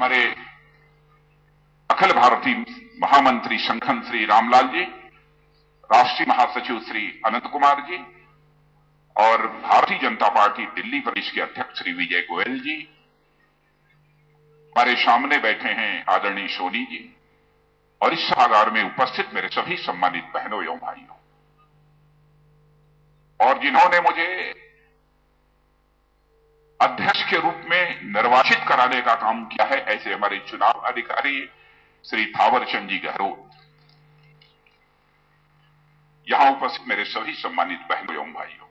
हमारे अखिल भारतीय महामंत्री संगठन श्री रामलाल जी, राष्ट्रीय महासचिव श्री अनंत कुमार जी और भारतीय जनता पार्टी दिल्ली प्रदेश के अध्यक्ष श्री विजय गोयल जी, हमारे सामने बैठे हैं आदरणीय सोनी जी और इस सभागार में उपस्थित मेरे सभी सम्मानित बहनों एवं भाइयों, और जिन्होंने मुझे अध्यक्ष के रूप में निर्वाचित कराने का काम किया है, ऐसे हमारे चुनाव अधिकारी श्री थावरचंद जी गहलोत, यहां उपस्थित मेरे सभी सम्मानित बहनों एवं भाइयों,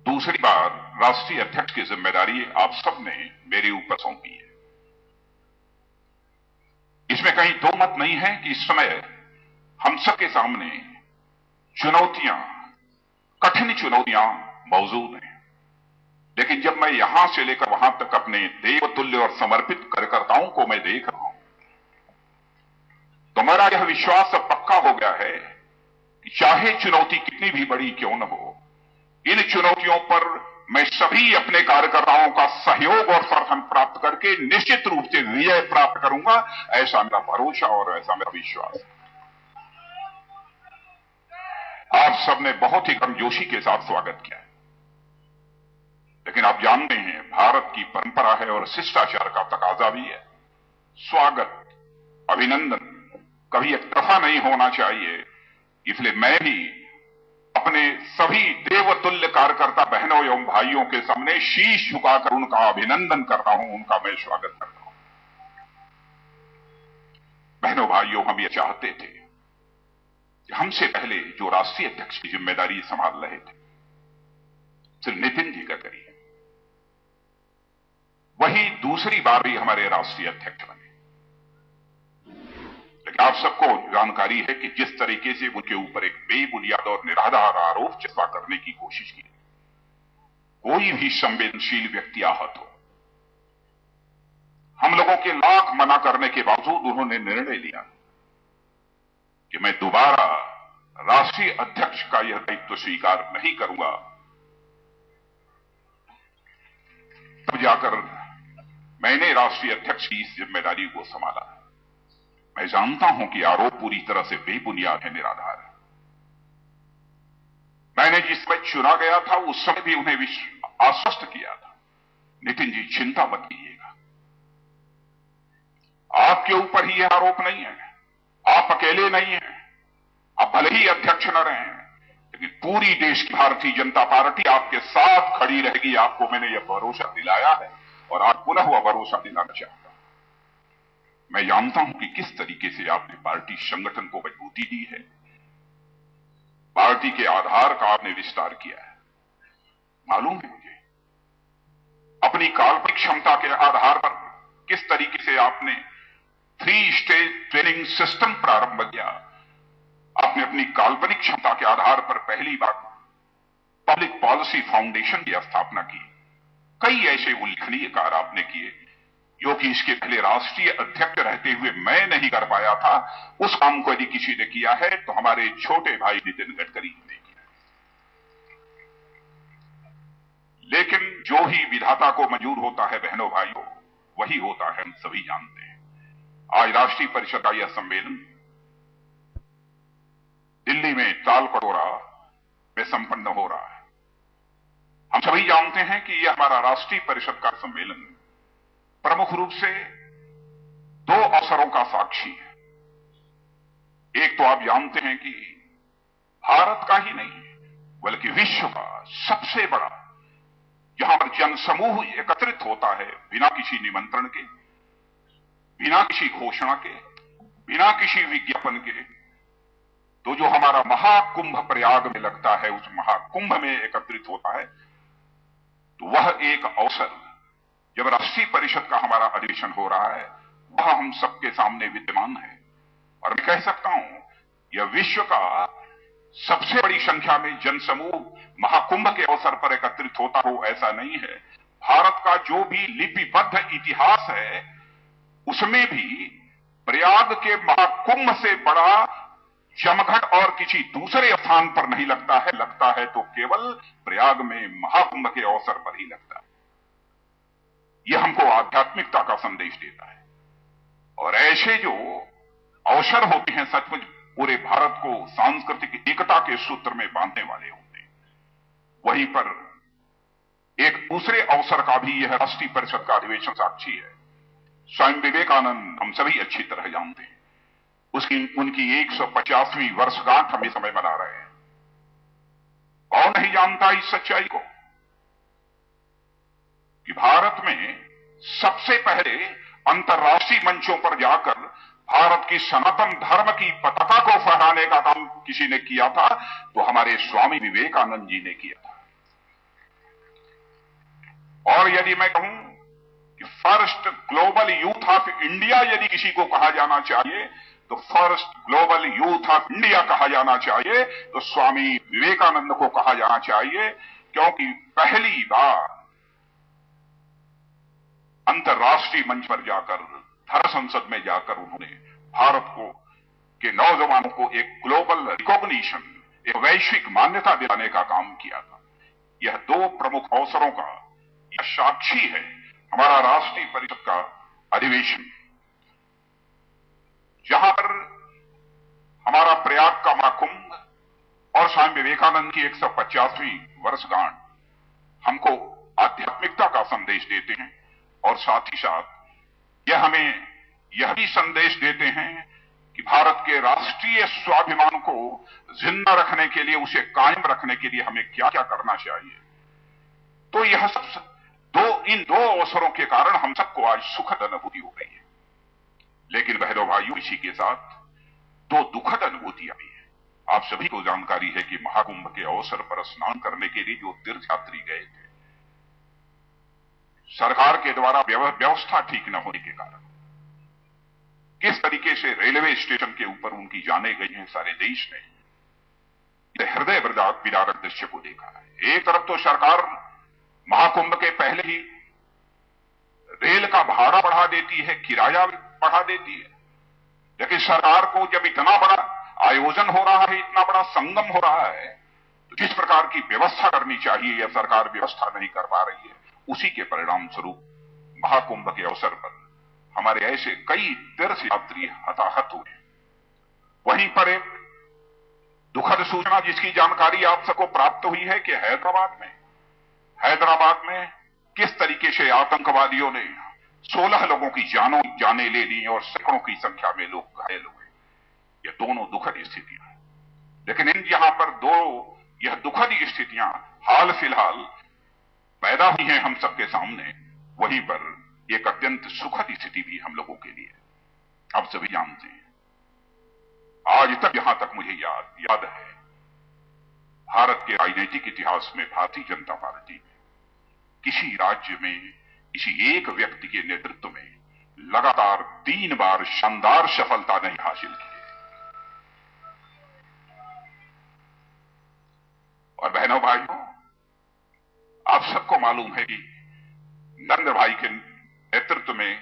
दूसरी बार राष्ट्रीय अध्यक्ष की जिम्मेदारी आप सबने मेरे ऊपर सौंपी है। इसमें कहीं दो मत नहीं है कि इस समय हम सबके सामने चुनौतियां, कठिन चुनौतियां मौजूद हैं, लेकिन जब मैं यहां से लेकर वहां तक अपने देवतुल्य और समर्पित कार्यकर्ताओं को मैं देख रहा हूं, तो मेरा यह विश्वास अब पक्का हो गया है कि चाहे चुनौती कितनी भी बड़ी क्यों न हो, इन चुनौतियों पर मैं सभी अपने कार्यकर्ताओं का सहयोग और समर्थन प्राप्त करके निश्चित रूप से विजय प्राप्त करूंगा, ऐसा मेरा भरोसा और ऐसा मेरा विश्वास है। आप सबने बहुत ही गर्मजोशी के साथ स्वागत किया है, लेकिन आप जानते हैं भारत की परंपरा है और शिष्टाचार का तकाजा भी है। स्वागत, अभिनंदन कभी एक तरफा नहीं होना चाहिए, इसलिए मैं भी अपने सभी देवतुल्य कार्यकर्ता बहनों एवं भाइयों के सामने शीश झुकाकर उनका अभिनंदन करता हूं, उनका मैं स्वागत करता हूं। बहनों भाइयों, हम ये चाहते थे कि हमसे पहले जो राष्ट्रीय अध्यक्ष की जिम्मेदारी संभाल रहे थे श्री नितिन जी गडकरी, वही दूसरी बार भी हमारे राष्ट्रीय अध्यक्ष बने। लेकिन आप सबको जानकारी है कि जिस तरीके से उनके ऊपर एक बेबुनियाद और निराधार आरोप चस्पा करने की कोशिश की, कोई भी संवेदनशील व्यक्ति आहत हो, हम लोगों के लाख मना करने के बावजूद उन्होंने निर्णय लिया कि मैं दोबारा राष्ट्रीय अध्यक्ष का यह दायित्व स्वीकार नहीं करूंगा। तब जाकर मैंने राष्ट्रीय अध्यक्ष की इस जिम्मेदारी को संभाला। मैं जानता हूं कि आरोप पूरी तरह से बेबुनियाद है, निराधार है। मैंने जिस समय चुना गया था उस समय भी उन्हें आश्वस्त किया था, नितिन जी चिंता मत कीजिएगा, आपके ऊपर ही यह आरोप नहीं है, आप अकेले नहीं हैं, आप भले ही अध्यक्ष न रहे हैं, लेकिन पूरी देश की भारतीय जनता पार्टी आपके साथ खड़ी रहेगी। आपको मैंने यह भरोसा दिलाया है और आज पुनः वह भरोसा दिलाना चाहता हूं। मैं जानता हूं कि किस तरीके से आपने पार्टी संगठन को मजबूती दी है, पार्टी के आधार का आपने विस्तार किया है। मालूम है मुझे अपनी काल्पनिक क्षमता के आधार पर किस तरीके से आपने 3 स्टेज ट्रेनिंग सिस्टम प्रारंभ किया। आपने अपनी काल्पनिक क्षमता के आधार पर पहली बार पब्लिक पॉलिसी फाउंडेशन की स्थापना की। कई ऐसे उल्लेखनीय कार्य आपने किए जो कि इसके पहले राष्ट्रीय अध्यक्ष रहते हुए मैं नहीं कर पाया था। उस काम को यदि किसी ने किया है तो हमारे छोटे भाई नितिन गडकरी ने किया। लेकिन जो ही विधाता को मंजूर होता है बहनों भाइयों, वही होता है, हम सभी जानते हैं। आज राष्ट्रीय परिषद का यह सम्मेलन दिल्ली में तालकटोरा में संपन्न हो रहा है। हम सभी जानते हैं कि यह हमारा राष्ट्रीय परिषद का सम्मेलन प्रमुख रूप से 2 अवसरों का साक्षी है। एक तो आप जानते हैं कि भारत का ही नहीं बल्कि विश्व का सबसे बड़ा, जहां पर जनसमूह एकत्रित होता है बिना किसी निमंत्रण के, बिना किसी घोषणा के, बिना किसी विज्ञापन के, तो जो हमारा महाकुंभ प्रयाग में लगता है, उस महाकुंभ में एकत्रित होता है, तो वह एक अवसर जब राष्ट्रीय परिषद का हमारा अधिवेशन हो रहा है, वह हम सबके सामने विद्यमान है। और मैं कह सकता हूं यह विश्व का सबसे बड़ी संख्या में जनसमूह महाकुंभ के अवसर पर एकत्रित होता हो, ऐसा नहीं है। भारत का जो भी लिपिबद्ध इतिहास है उसमें भी प्रयाग के महाकुंभ से बड़ा जमघट और किसी दूसरे स्थान पर नहीं लगता है। लगता है तो केवल प्रयाग में महाकुंभ के अवसर पर ही लगता है। यह हमको आध्यात्मिकता का संदेश देता है। और ऐसे जो अवसर होते हैं सचमुच पूरे भारत को सांस्कृतिक एकता के सूत्र में बांधने वाले होते हैं। वहीं पर एक दूसरे अवसर का भी यह राष्ट्रीय परिषद का अधिवेशन साक्षी है। स्वामी विवेकानंद हम सभी अच्छी तरह जानते हैं, उनकी 150वीं वर्षगांठ हम इस समय मना रहे हैं। कौन नहीं जानता इस सच्चाई को कि भारत में सबसे पहले अंतर्राष्ट्रीय मंचों पर जाकर भारत की सनातन धर्म की पताका को फहराने का काम किसी ने किया था तो हमारे स्वामी विवेकानंद जी ने किया था। और यदि मैं कहूं कि first global youth of India यदि किसी को कहा जाना चाहिए तो first global youth of India कहा जाना चाहिए, तो स्वामी विवेकानंद को कहा जाना चाहिए, क्योंकि पहली बार अंतर्राष्ट्रीय मंच पर जाकर धर्म संसद में जाकर उन्होंने भारत को के नौजवानों को एक ग्लोबल रिकॉग्निशन, एक वैश्विक मान्यता दिलाने का काम किया था। यह दो प्रमुख अवसरों का यह साक्षी है हमारा राष्ट्रीय परिषद का अधिवेशन, जहां पर हमारा प्रयाग का महाकुंभ और स्वामी विवेकानंद की 150वीं वर्षगांठ हमको आध्यात्मिकता का संदेश देते हैं और साथ ही साथ यह हमें यह भी संदेश देते हैं कि भारत के राष्ट्रीय स्वाभिमान को जिंदा रखने के लिए, उसे कायम रखने के लिए हमें क्या क्या करना चाहिए। तो यह सब इन दो अवसरों के कारण हम सबको आज सुखद अनुभूति हो रही है। लेकिन बहनों भाइयों, इसी के साथ दो दुखद अनुभूतियां भी है। आप सभी को जानकारी है कि महाकुंभ के अवसर पर स्नान करने के लिए जो तीर्थयात्री गए थे, सरकार के द्वारा व्यवस्था ठीक न होने के कारण किस तरीके से रेलवे स्टेशन के ऊपर उनकी जाने गई हैं, सारे देश ने हृदय विदारक दृश्य को देखा है। एक तरफ तो सरकार महाकुंभ के पहले ही रेल का भाड़ा बढ़ा देती है, किराया बढ़ा देती है, लेकिन सरकार को जब इतना बड़ा आयोजन हो रहा है, इतना बड़ा संगम हो रहा है, तो जिस प्रकार की व्यवस्था करनी चाहिए यह सरकार व्यवस्था नहीं कर पा रही है। उसी के परिणाम स्वरूप महाकुंभ के अवसर पर हमारे ऐसे कई तीर्थयात्री हताहत हुए। वहीं पर एक दुखद सूचना जिसकी जानकारी आप सबको प्राप्त हुई है कि हैदराबाद में किस तरीके से आतंकवादियों ने 16 लोगों की जानें ले ली और सैकड़ों की संख्या में लोग घायल हुए। ये दोनों दुखद स्थितियां हैं, लेकिन यहां पर दो यह दुखद स्थितियां हाल फिलहाल पैदा हुई हैं हम सबके सामने, वहीं पर एक अत्यंत सुखद स्थिति भी हम लोगों के लिए आप सभी जानते हैं। आज तक यहां तक मुझे याद है, भारत के राजनीतिक इतिहास में भारतीय जनता पार्टी ने किसी राज्य में किसी एक व्यक्ति के नेतृत्व में लगातार 3 बार शानदार सफलता नहीं हासिल की। और बहनों भाइयों, आप सबको मालूम है कि नरेंद्र भाई के नेतृत्व में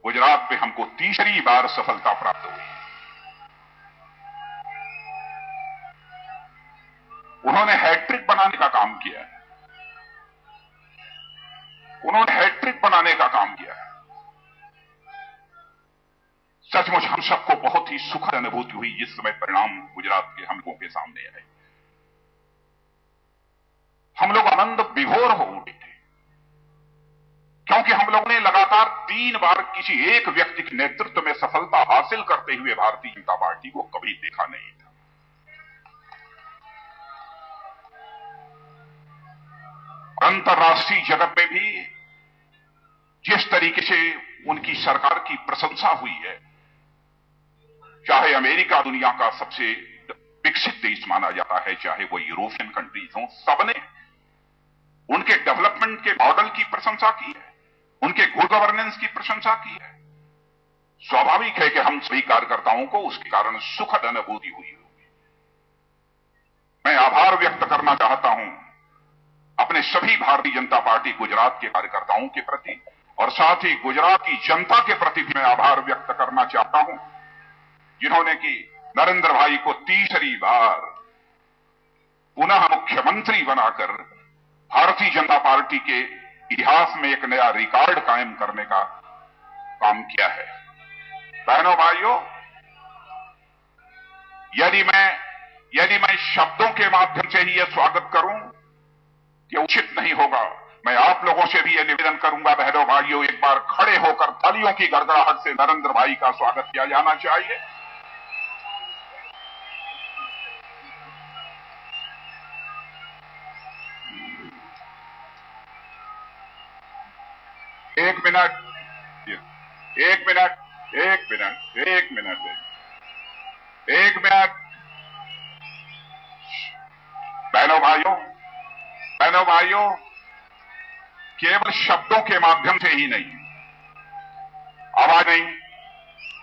गुजरात में हमको तीसरी बार सफलता प्राप्त हुई। उन्होंने हैट्रिक बनाने का काम किया है, सचमुच हम सबको बहुत ही सुखद अनुभूति हुई जिस समय परिणाम गुजरात के हम लोगों के सामने आए। हम लोग आनंद विभोर हो उठे थे, क्योंकि हम लोगों ने लगातार 3 बार किसी एक व्यक्ति के नेतृत्व में सफलता हासिल करते हुए भारतीय जनता पार्टी को कभी देखा नहीं था। अंतर्राष्ट्रीय जगत में भी जिस तरीके से उनकी सरकार की प्रशंसा हुई है, चाहे अमेरिका दुनिया का सबसे विकसित देश माना जाता है, चाहे वो यूरोपियन कंट्रीज हों, सबने उनके डेवलपमेंट के मॉडल की प्रशंसा की है, उनके गुड गवर्नेंस की प्रशंसा की है। स्वाभाविक है कि हम सभी कार्यकर्ताओं को उसके कारण सुखद अनुभूति हुई होगी। मैं आभार व्यक्त करना चाहता हूं अपने सभी भारतीय जनता पार्टी गुजरात के कार्यकर्ताओं के प्रति, और साथ ही गुजरात की जनता के प्रति भी मैं आभार व्यक्त करना चाहता हूं, जिन्होंने कि नरेंद्र भाई को तीसरी बार पुनः मुख्यमंत्री बनाकर भारतीय जनता पार्टी के इतिहास में एक नया रिकॉर्ड कायम करने का काम किया है। बहनों भाइयों, यदि मैं शब्दों के माध्यम से ही यह स्वागत करूं, ये उचित नहीं होगा। मैं आप लोगों से भी यह निवेदन करूंगा, बहनों भाइयों, एक बार खड़े होकर तालियों की गड़गड़ाहट से नरेंद्र भाई का स्वागत किया जाना चाहिए। एक मिनट, एक मिनट, एक मिनट, एक मिनट, एक मिनट। बहनों भाइयों, केवल शब्दों के माध्यम से ही नहीं, आवाज नहीं,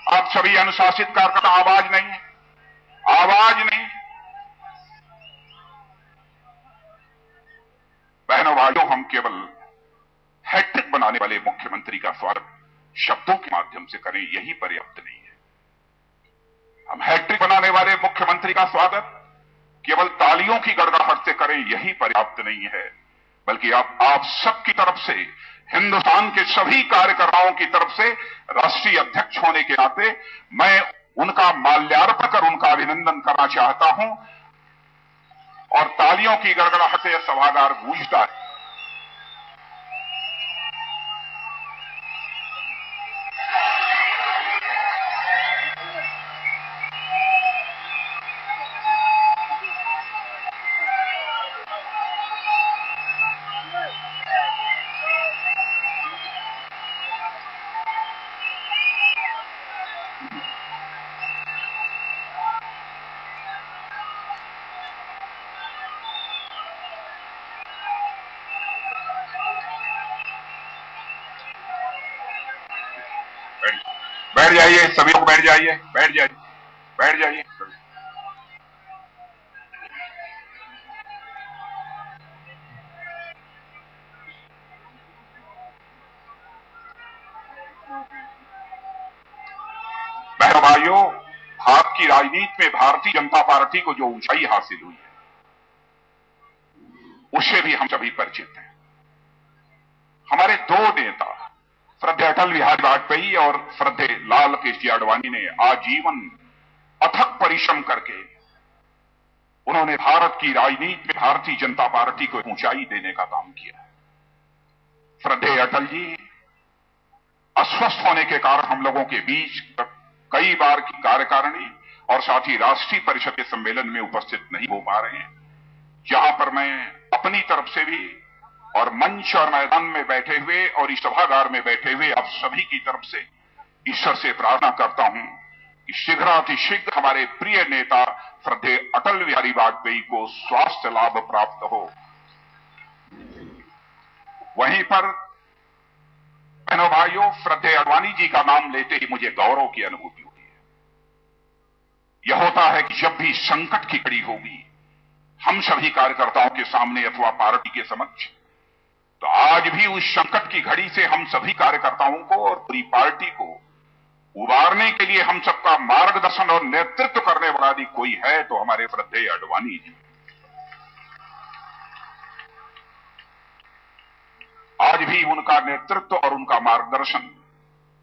आप सभी अनुशासित कार्यकर्ता, आवाज नहीं, आवाज नहीं। बहनों भाइयों, हम केवल हैट्रिक बनाने वाले मुख्यमंत्री का स्वागत शब्दों के माध्यम से करें, यही पर्याप्त नहीं है। हम हैट्रिक बनाने वाले मुख्यमंत्री का स्वागत केवल तालियों की गड़गड़ाहट से करें, यही पर्याप्त नहीं है, बल्कि आप सबकी तरफ से, हिंदुस्तान के सभी कार्यकर्ताओं की तरफ से, राष्ट्रीय अध्यक्ष होने के नाते मैं उनका माल्यार्पण कर उनका अभिनंदन करना चाहता हूं। और तालियों की गड़गड़ाहट से सभागार गूंजता है। बैठ जाइए, सभी लोग बैठ जाइए, बैठ जाइए, बैठ जाइए। बहनों भाइयों, भारत की राजनीति में भारतीय जनता पार्टी को जो ऊंचाई हासिल हुई है, उससे भी हम सभी परिचित हैं। हमारे दो नेता, श्रद्धेय अटल बिहारी वाजपेयी और श्रद्धेय लाल कृष्ण आडवाणी ने आजीवन अथक परिश्रम करके उन्होंने भारत की राजनीति में भारतीय जनता पार्टी को ऊंचाई देने का काम किया। श्रद्धेय अटल जी अस्वस्थ होने के कारण हम लोगों के बीच कई बार की कार्यकारिणी और साथ ही राष्ट्रीय परिषद के सम्मेलन में उपस्थित नहीं हो पा रहे हैं, जहां पर मैं अपनी तरफ से भी और मंच और मैदान में बैठे हुए और इस सभागार में बैठे हुए आप सभी की तरफ से ईश्वर से प्रार्थना करता हूं कि शीघ्र हमारे प्रिय नेता श्रद्धेय अटल बिहारी वाजपेयी को स्वास्थ्य लाभ प्राप्त हो। वहीं पर बहनों भाइयों, श्रद्धेय आडवाणी जी का नाम लेते ही मुझे गौरव की अनुभूति होती है। यह होता है कि जब भी संकट की घड़ी होगी हम सभी कार्यकर्ताओं के सामने अथवा पार्टी के समक्ष, तो आज भी उस संकट की घड़ी से हम सभी कार्यकर्ताओं को और पूरी पार्टी को उबारने के लिए हम सबका मार्गदर्शन और नेतृत्व करने वाला यदि कोई है तो हमारे श्रद्धेय आडवाणी जी। आज भी उनका नेतृत्व और उनका मार्गदर्शन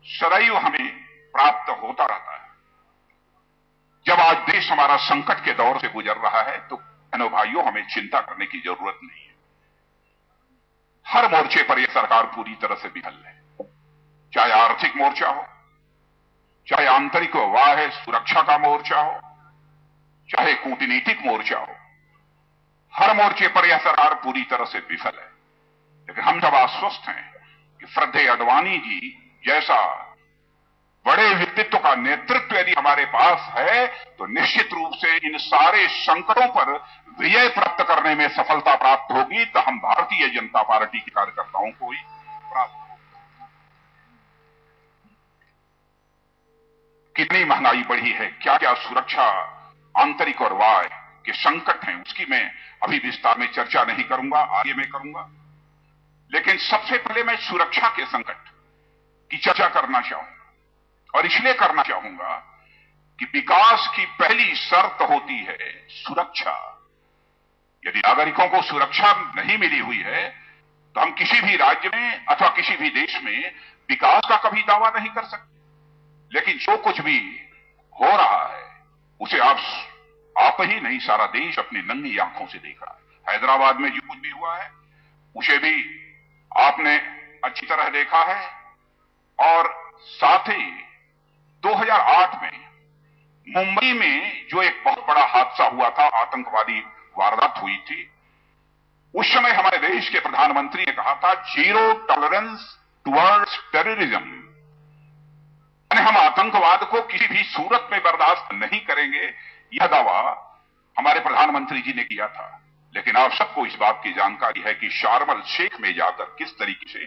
सदैव हमें प्राप्त होता रहता है। जब आज देश हमारा संकट के दौर से गुजर रहा है तो बहनों भाइयों, हमें चिंता करने की जरूरत नहीं है। हर मोर्चे पर यह सरकार पूरी तरह से विफल है, चाहे आर्थिक मोर्चा हो, चाहे आंतरिक वाह सुरक्षा का मोर्चा हो, चाहे कूटनीतिक मोर्चा हो, हर मोर्चे पर यह सरकार पूरी तरह से विफल है। लेकिन हम सब आश्वस्त हैं कि श्रद्धेय आडवाणी जी जैसा बड़े व्यक्तित्व का नेतृत्व यदि हमारे पास है तो निश्चित रूप से इन सारे संकटों पर विजय प्राप्त करने में सफलता प्राप्त होगी, तो हम भारतीय जनता पार्टी के कार्यकर्ताओं को ही प्राप्त होगी। कितनी महंगाई बढ़ी है, क्या क्या सुरक्षा आंतरिक और बाह्य के संकट हैं, उसकी मैं अभी विस्तार में चर्चा नहीं करूंगा, आगे मैं करूंगा। लेकिन सबसे पहले मैं सुरक्षा के संकट की चर्चा करना चाहूंगा, और इसलिए करना चाहूंगा कि विकास की पहली शर्त होती है सुरक्षा। यदि नागरिकों को सुरक्षा नहीं मिली हुई है तो हम किसी भी राज्य में अथवा किसी भी देश में विकास का कभी दावा नहीं कर सकते। लेकिन जो कुछ भी हो रहा है उसे आप ही नहीं, सारा देश अपनी नंगी आंखों से देख रहा है। हैदराबाद में जो कुछ भी हुआ है उसे भी आपने अच्छी तरह देखा है। और साथ ही 2008 में मुंबई में जो एक बहुत बड़ा हादसा हुआ था, आतंकवादी वारदात हुई थी, उस समय हमारे देश के प्रधानमंत्री ने कहा था जीरो टॉलरेंस टुवर्ड्स टेररिज्म, यानी हम आतंकवाद को किसी भी सूरत में बर्दाश्त नहीं करेंगे। यह दावा हमारे प्रधानमंत्री जी ने किया था। लेकिन आप सबको इस बात की जानकारी है कि शार्म एल शेख में जाकर किस तरीके से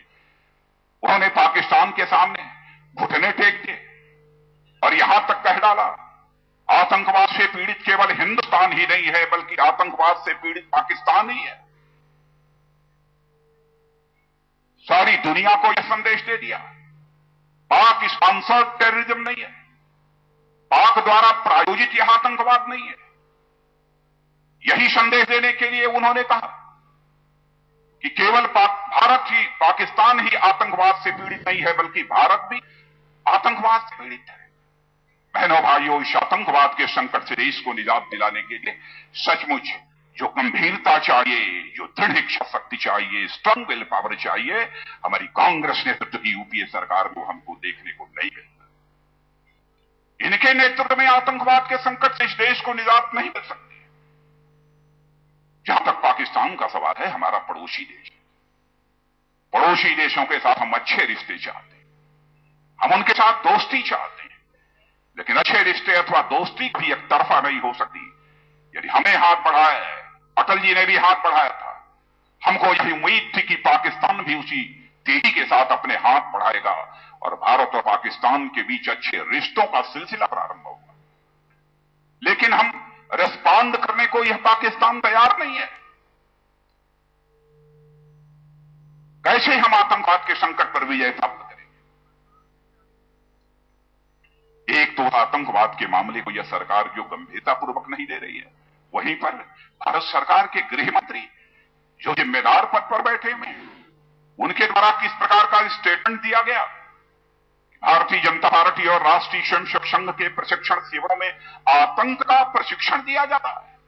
उन्होंने पाकिस्तान के सामने घुटने टेक दिए और यहां तक कह डाला आतंकवाद से पीड़ित केवल हिंदुस्तान ही नहीं है बल्कि आतंकवाद से पीड़ित पाकिस्तान ही है। सारी दुनिया को यह संदेश दे दिया पाक स्पॉन्सर्ड टेररिज्म नहीं है, पाक द्वारा प्रायोजित यह आतंकवाद नहीं है। यही संदेश देने के लिए उन्होंने कहा कि केवल भारत ही, पाकिस्तान ही आतंकवाद से पीड़ित नहीं है बल्कि भारत भी आतंकवाद से पीड़ित है। बहनों भाइयों, इस आतंकवाद के संकट से देश को निजात दिलाने के लिए सचमुच जो गंभीरता चाहिए, जो दृढ़ इच्छा शक्ति चाहिए, स्ट्रांग विल पावर चाहिए, हमारी कांग्रेस नेतृत्व की यूपीए सरकार को हमको देखने को नहीं मिलता। इनके नेतृत्व में आतंकवाद के संकट से इस देश को निजात नहीं मिल सकती। जहां तक पाकिस्तान का सवाल है, हमारा पड़ोसी देश, पड़ोसी देशों के साथ हम अच्छे रिश्ते चाहते हैं, हम उनके साथ दोस्ती चाहते हैं, लेकिन अच्छे रिश्ते अथवा दोस्ती भी एक तरफा नहीं हो सकती। यदि हमें हाथ बढ़ाया है, अटल जी ने भी हाथ बढ़ाया था, हमको यही उम्मीद थी कि पाकिस्तान भी उसी तेजी के साथ अपने हाथ बढ़ाएगा और भारत और पाकिस्तान के बीच अच्छे रिश्तों का सिलसिला प्रारंभ होगा। लेकिन हम रेस्पॉन्ड करने को यह पाकिस्तान तैयार नहीं है। कैसे हम आतंकवाद के संकट पर विजय प्राप्त करेंगे? एक तो आतंकवाद के मामले को यह सरकार जो गंभीरतापूर्वक नहीं ले रही है, वहीं पर भारत सरकार के गृह मंत्री जो जिम्मेदार पद पर बैठे हुए हैं, उनके द्वारा किस प्रकार का स्टेटमेंट दिया गया, भारतीय जनता पार्टी और राष्ट्रीय स्वयंसेवक संघ के प्रशिक्षण शिविरों में आतंक का प्रशिक्षण दिया जाता है।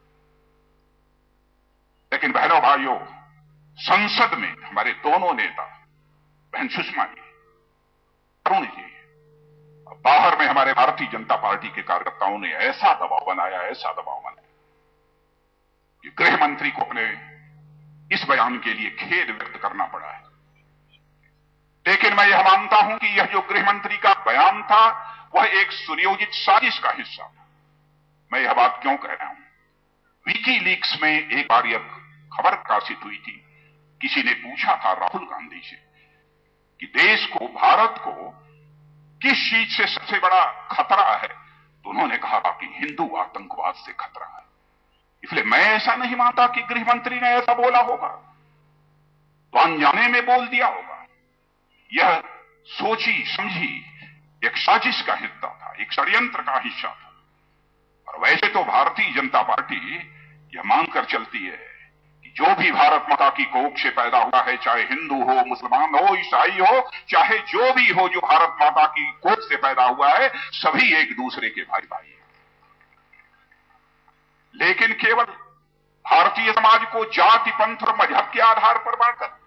लेकिन बहनों भाइयों, संसद में हमारे दोनों नेता, बहन सुषमा जी, अरुण जी, बाहर में हमारे भारतीय जनता पार्टी के कार्यकर्ताओं ने ऐसा दबाव बनाया कि गृह मंत्री को अपने इस बयान के लिए खेद व्यक्त करना पड़ा है। लेकिन मैं यह मानता हूं कि यह जो गृह मंत्री का बयान था वह एक सुनियोजित साजिश का हिस्सा था। मैं यह बात क्यों कह रहा हूं? विकीलीक्स में एक बार यह खबर प्रकाशित हुई थी, किसी ने पूछा था राहुल गांधी से कि देश को, भारत को किस चीज से सबसे बड़ा खतरा है, तो उन्होंने कहा कि हिंदू आतंकवाद से खतरा है। इसलिए मैं ऐसा नहीं मानता कि गृह मंत्री ने ऐसा बोला होगा, तो अनजाने में बोल दिया होगा। यह सोची समझी एक साजिश का हिस्सा था, एक षड्यंत्र का हिस्सा था। और वैसे तो भारतीय जनता पार्टी यह मानकर चलती है कि जो भी भारत माता की कोख से पैदा हुआ है, चाहे हिंदू हो, मुसलमान हो, ईसाई हो, चाहे जो भी हो, जो भारत माता की कोख से पैदा हुआ है, सभी एक दूसरे के भाई भाई हैं। लेकिन केवल भारतीय समाज को जाति, पंथ और मजहब के आधार पर बांटकर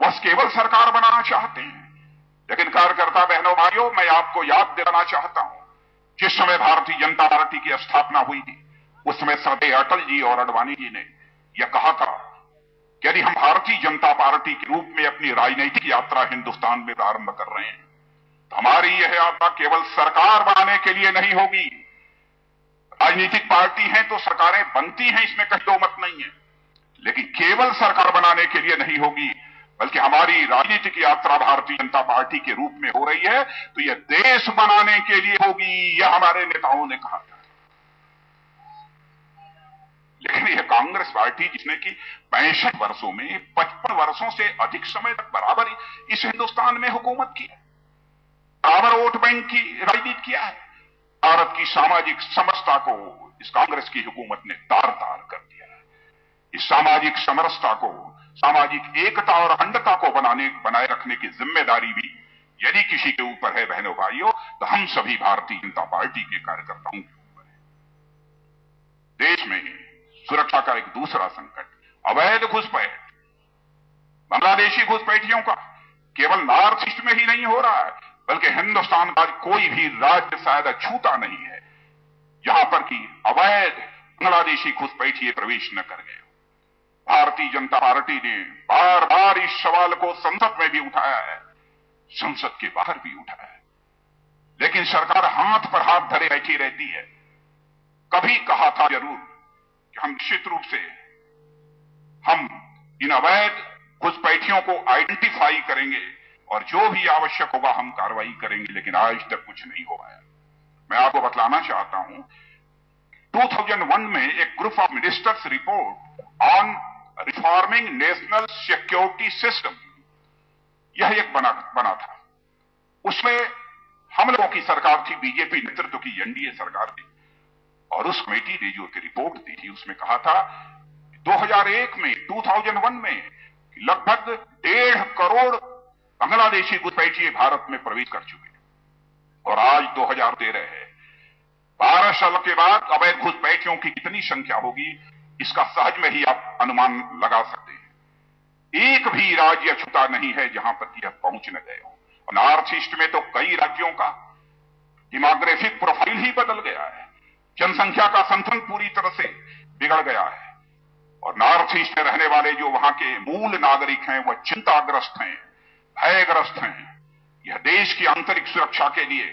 बस केवल सरकार बनाना चाहते हैं। लेकिन कार्यकर्ता बहनों भाइयों, मैं आपको याद दिलाना चाहता हूं, जिस समय भारतीय जनता पार्टी की स्थापना हुई थी, उस समय श्रद्धेय अटल जी और आडवाणी जी ने यह कहा था कि यदि हम भारतीय जनता पार्टी के रूप में अपनी राजनीतिक यात्रा हिंदुस्तान में प्रारंभ कर रहे हैं, तो हमारी यह यात्रा केवल सरकार बनाने के लिए नहीं होगी। राजनीतिक पार्टी है तो सरकारें बनती हैं, इसमें कहीं दो मत नहीं है, लेकिन केवल सरकार बनाने के लिए नहीं होगी, बल्कि हमारी राजनीतिक यात्रा भारतीय जनता पार्टी के रूप में हो रही है तो यह देश बनाने के लिए होगी, यह हमारे नेताओं ने कहा था। लेकिन यह कांग्रेस पार्टी, जिसने कि 65 वर्षों में 55 वर्षों से अधिक समय तक बराबर इस हिंदुस्तान में हुकूमत की है, बराबर वोट बैंक की राजनीति किया है, भारत की सामाजिक समरसता को इस कांग्रेस की हुकूमत ने तार तार कर दिया है। इस सामाजिक समरसता को सामाजिक एकता और अखंडता को बनाए रखने की जिम्मेदारी भी यदि किसी के ऊपर है बहनों भाइयों, तो हम सभी भारतीय जनता पार्टी के कार्यकर्ताओं के ऊपर है। देश में सुरक्षा का एक दूसरा संकट, अवैध घुसपैठ, बांग्लादेशी घुसपैठियों का केवल नॉर्थ ईस्ट में ही नहीं हो रहा है, बल्कि हिंदुस्तान का कोई भी राज्य शायद छूता नहीं है जहां पर कि अवैध बांग्लादेशी घुसपैठिए प्रवेश न कर गए। भारतीय जनता पार्टी ने बार बार इस सवाल को संसद में भी उठाया है, संसद के बाहर भी उठाया है, लेकिन सरकार हाथ पर हाथ धरे बैठी रहती है। कभी कहा था जरूर कि हम निश्चित रूप से हम इन अवैध घुसपैठियों को आइडेंटिफाई करेंगे और जो भी आवश्यक होगा हम कार्रवाई करेंगे, लेकिन आज तक कुछ नहीं हो पाया। मैं आपको बतलाना चाहता हूं, 2001 में एक group of ministers report on reforming national security system, यह एक बना था। उसमें हम लोगों की सरकार थी, बीजेपी नेतृत्व की एनडीए सरकार थी, और उस कमेटी ने जो रिपोर्ट दी थी उसमें कहा था 2001 में लगभग 1.5 करोड़ बांग्लादेशी घुसपैठिए भारत में प्रवेश कर चुके हैं, और आज 2013 है। 12 साल के बाद अवैध घुसपैठियों की कितनी संख्या होगी, इसका सहज में ही आप अनुमान लगा सकते हैं। एक भी राज्य छूटा नहीं है जहां पर यह पहुंच न गए हो। नॉर्थ ईस्ट में तो कई राज्यों का डेमोग्राफिक प्रोफाइल ही बदल गया है, जनसंख्या का संतुलन पूरी तरह से बिगड़ गया है, और नॉर्थ ईस्ट में रहने वाले जो वहां के मूल नागरिक हैं वह चिंताग्रस्त हैं, भयग्रस्त हैं। यह देश की आंतरिक सुरक्षा के लिए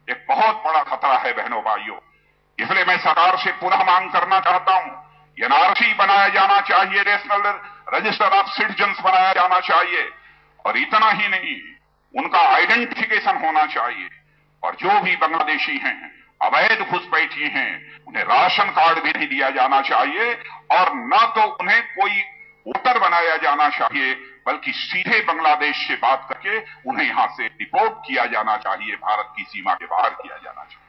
एक बहुत बड़ा खतरा है बहनों भाइयों। इसलिए मैं सरकार से पुनः मांग करना चाहता हूं, एनआरसी बनाया जाना चाहिए, नेशनल रजिस्टर ऑफ सिटीजन्स बनाया जाना चाहिए, और इतना ही नहीं, उनका आइडेंटिफिकेशन होना चाहिए, और जो भी बांग्लादेशी हैं, अवैध घुसपैठिए हैं, उन्हें राशन कार्ड भी नहीं दिया जाना चाहिए, और न तो उन्हें कोई वोटर बनाया जाना चाहिए, बल्कि सीधे बांग्लादेश से बात करके उन्हें यहां से डिपोर्ट किया जाना चाहिए, भारत की सीमा के बाहर किया जाना चाहिए।